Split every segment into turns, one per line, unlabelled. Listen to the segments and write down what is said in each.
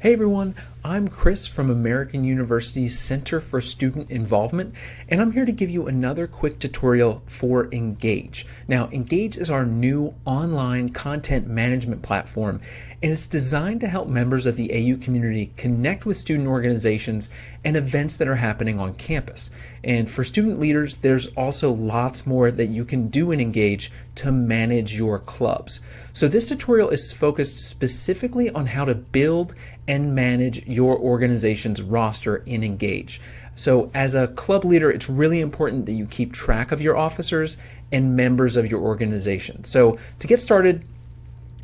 Hey everyone, I'm Chris from American University's Center for Student Involvement, and I'm here to give you another quick tutorial for Engage. Now, Engage is our new online content management platform, and it's designed to help members of the AU community connect with student organizations and events that are happening on campus. And for student leaders, there's also lots more that you can do in Engage to manage your clubs. So this tutorial is focused specifically on how to build and manage your organization's roster in Engage. So as a club leader, it's really important that you keep track of your officers and members of your organization. So to get started,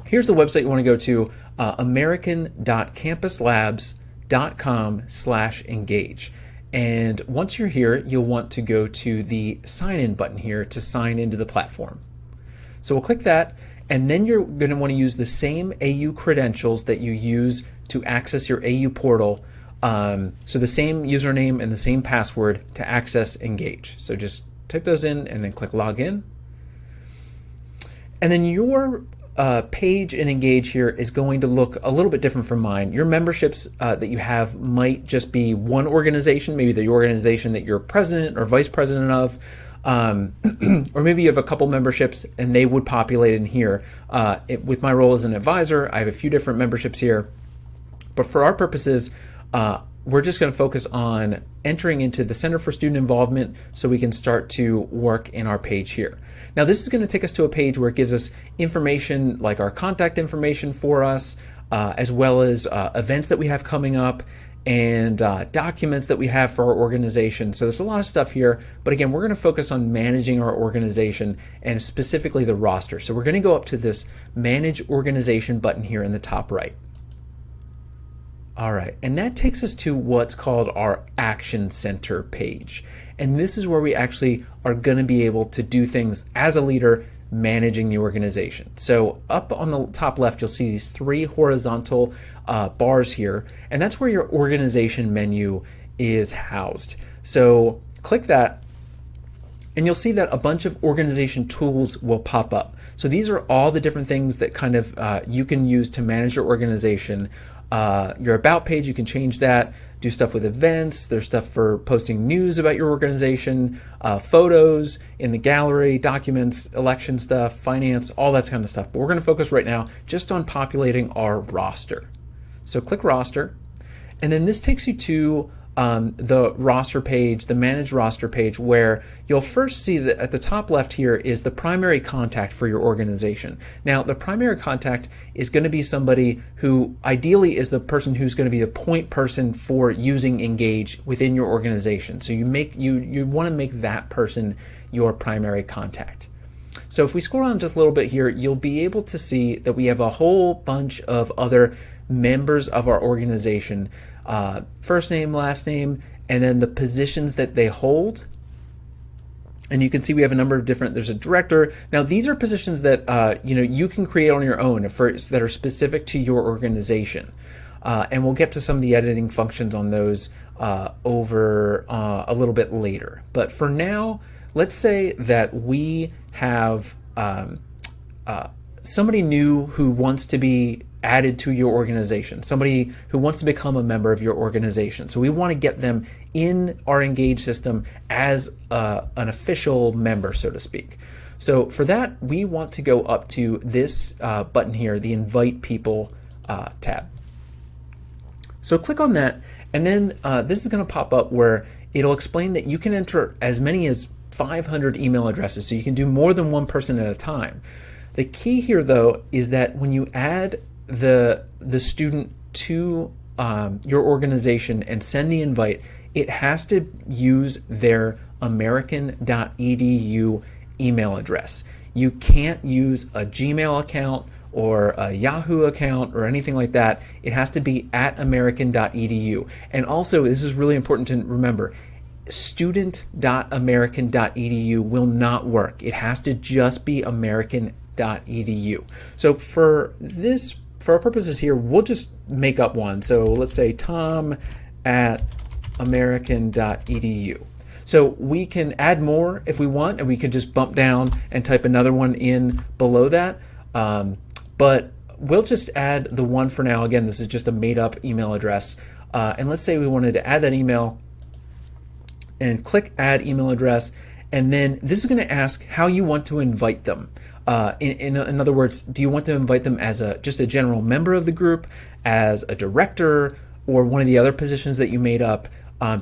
here's the website you want to go to, american.campuslabs.com/engage. And once you're here, you'll want to go to the sign in button here to sign into the platform. So we'll click that, and then you're going to want to use the same AU credentials that you use to access your AU portal. So the same username and the same password to access Engage. So just type those in and then click login. And then your page in Engage here is going to look a little bit different from mine. Your memberships that you have might just be one organization, maybe the organization that you're president or vice president of, or maybe you have a couple memberships and they would populate in here. With my role as an advisor, I have a few different memberships here. But for our purposes, we're just going to focus on entering into the Center for Student Involvement so we can start to work in our page here. Now this is going to take us to a page where it gives us information like our contact information for us, as well as events that we have coming up and documents that we have for our organization. So there's a lot of stuff here, but again, we're going to focus on managing our organization and specifically the roster. So we're going to go up to this Manage Organization button here in the top right. All right, and that takes us to what's called our Action Center page. And this is where we actually are going to be able to do things as a leader managing the organization. So up on the top left, you'll see these three horizontal bars here, and that's where your organization menu is housed. So click that, and you'll see that a bunch of organization tools will pop up. So these are all the different things that kind of you can use to manage your organization. Your About page, you can change that, do stuff with events, there's stuff for posting news about your organization, photos in the gallery, documents, election stuff, finance, all that kind of stuff. But we're going to focus right now just on populating our roster. So click roster, and then this takes you to the roster page, the manage roster page, where you'll first see that at the top left here is the primary contact for your organization. Now the primary contact is going to be somebody who ideally is the person who's going to be the point person for using Engage within your organization. So you want to make that person your primary contact. So if we scroll down just a little bit here, you'll be able to see that we have a whole bunch of other members of our organization, first name, last name, and then the positions that they hold. And you can see we have a number of different, there's a director. Now these are positions that you can create on your own that are specific to your organization. And we'll get to some of the editing functions on those over a little bit later. But for now, let's say that we have somebody new who wants to be added to your organization, somebody who wants to become a member of your organization. So we want to get them in our Engage system as an official member, so to speak. So for that, we want to go up to this button here, the Invite People tab. So click on that, and then this is going to pop up where it'll explain that you can enter as many as 500 email addresses, so you can do more than one person at a time. The key here, though, is that when you add the student to your organization and send the invite, it has to use their american.edu email address. You can't use a Gmail account or a Yahoo account or anything like that. It has to be at american.edu. And also, this is really important to remember, student.american.edu will not work. It has to just be american.edu. So for our purposes here, we'll just make up one. So let's say Tom at american.edu. So we can add more if we want, and we can just bump down and type another one in below that. But we'll just add the one for now. Again, this is just a made up email address. And let's say we wanted to add that email and click add email address. And then this is going to ask how you want to invite them. In other words, do you want to invite them as just a general member of the group, as a director, or one of the other positions that you made up?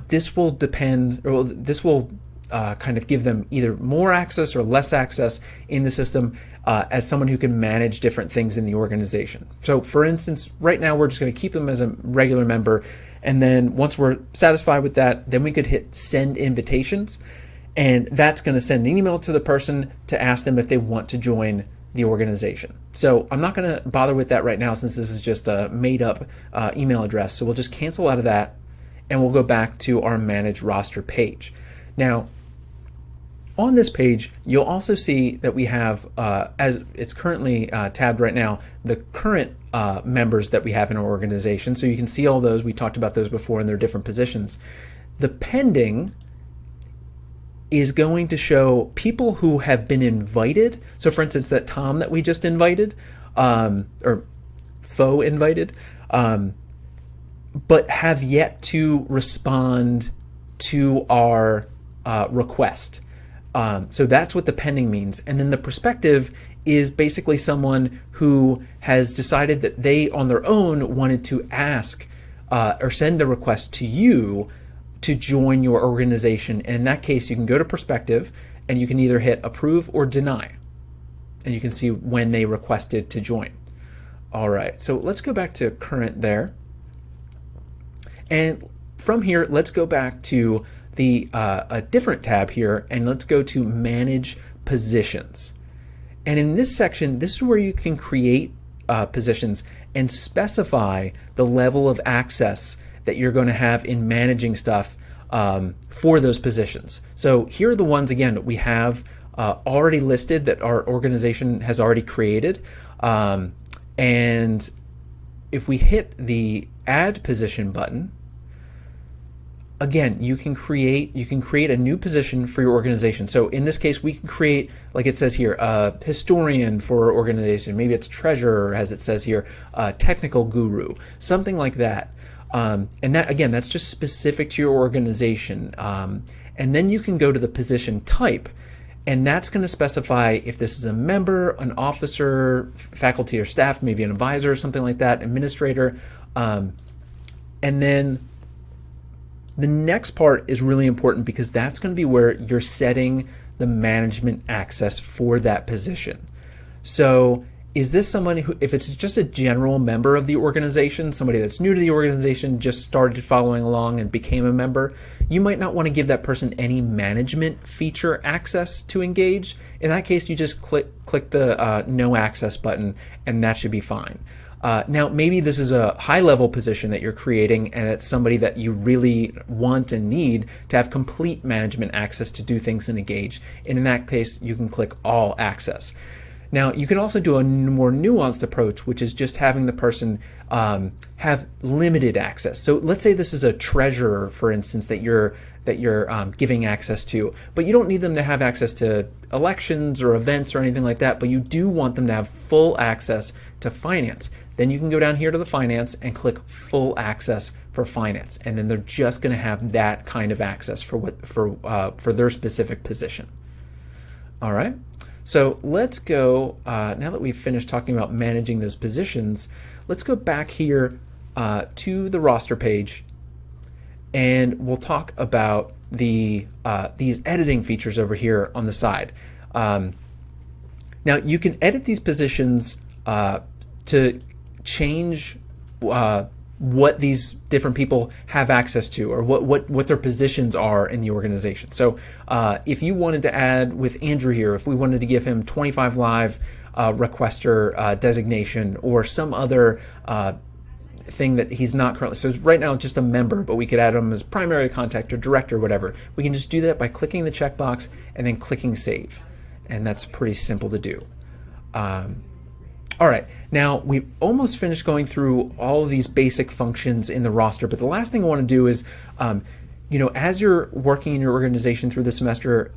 This will depend, or this will kind of give them either more access or less access in the system as someone who can manage different things in the organization. So for instance, right now we're just going to keep them as a regular member. And then once we're satisfied with that, then we could hit send invitations. And that's going to send an email to the person to ask them if they want to join the organization. So I'm not going to bother with that right now since this is just a made up email address. So we'll just cancel out of that and we'll go back to our manage roster page. Now, on this page, you'll also see that we have, as it's currently tabbed right now, the current members that we have in our organization. So you can see all those. We talked about those before in their different positions. The pending is going to show people who have been invited. So for instance, that Tom that we just invited, or faux invited, but have yet to respond to our request. So that's what the pending means. And then the prospective is basically someone who has decided that they on their own wanted to ask or send a request to you to join your organization. And in that case, you can go to prospective and you can either hit approve or deny. And you can see when they requested to join. All right, so let's go back to current there. And from here, let's go back to the a different tab here, and let's go to manage positions. And in this section, this is where you can create positions and specify the level of access that you're going to have in managing stuff for those positions. So here are the ones, again, that we have already listed that our organization has already created. And if we hit the add position button, again, you can create a new position for your organization. So in this case, we can create, like it says here, a historian for our organization. Maybe it's treasurer, as it says here, technical guru, something like that. And that, again, that's just specific to your organization. And then you can go to the position type, and that's going to specify if this is a member, an officer, faculty or staff, maybe an advisor or something like that, administrator. And then the next part is really important because that's going to be where you're setting the management access for that position. So is this somebody who, if it's just a general member of the organization, somebody that's new to the organization, just started following along and became a member, you might not want to give that person any management feature access to engage. In that case, you just click the no access button and that should be fine. Now, maybe this is a high-level position that you're creating and it's somebody that you really want and need to have complete management access to do things and engage. And in that case, you can click all access. Now, you can also do a more nuanced approach, which is just having the person have limited access. So let's say this is a treasurer, for instance, that you're giving access to, but you don't need them to have access to elections or events or anything like that, but you do want them to have full access to finance. Then you can go down here to the finance and click full access for finance, and then they're just going to have that kind of access for their specific position. All right. So let's go, now that we've finished talking about managing those positions, let's go back here to the roster page and we'll talk about these editing features over here on the side. Now you can edit these positions to change what these different people have access to or what their positions are in the organization. So if you wanted to add with Andrew here, if we wanted to give him 25 live requester designation or some other thing that he's not currently, so right now just a member, but we could add him as primary contact or director or whatever. We can just do that by clicking the checkbox and then clicking save. And that's pretty simple to do. All right, now we've almost finished going through all of these basic functions in the roster, but the last thing I want to do is, as you're working in your organization through the semester,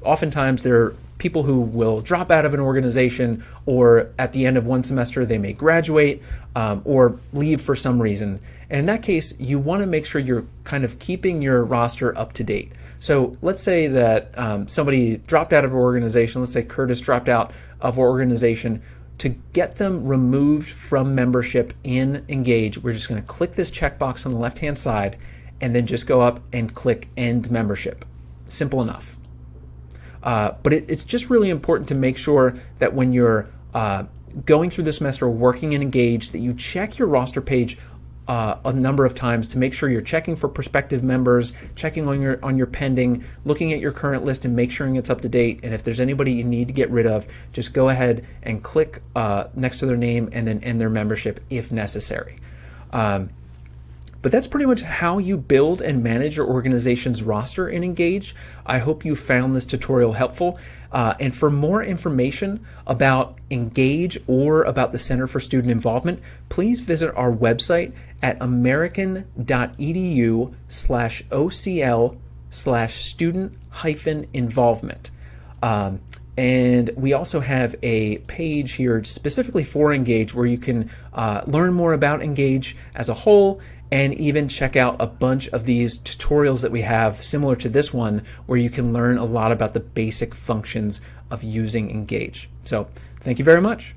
oftentimes there are people who will drop out of an organization, or at the end of one semester they may graduate or leave for some reason. And in that case, you want to make sure you're kind of keeping your roster up to date. So let's say that somebody dropped out of an organization. Let's say Curtis dropped out of our organization. To get them removed from membership in Engage, we're just going to click this checkbox on the left-hand side and then just go up and click End Membership. Simple enough. But it's just really important to make sure that when you're going through the semester working in Engage, that you check your roster page a number of times to make sure you're checking for prospective members, checking on your pending, looking at your current list and make sure it's up to date. And if there's anybody you need to get rid of, just go ahead and click next to their name and then end their membership if necessary. But that's pretty much how you build and manage your organization's roster in Engage. I hope you found this tutorial helpful. And for more information about Engage or about the Center for Student Involvement, please visit our website at american.edu/ocl/student-involvement. And we also have a page here specifically for Engage where you can learn more about Engage as a whole, and even check out a bunch of these tutorials that we have similar to this one, where you can learn a lot about the basic functions of using Engage. So thank you very much.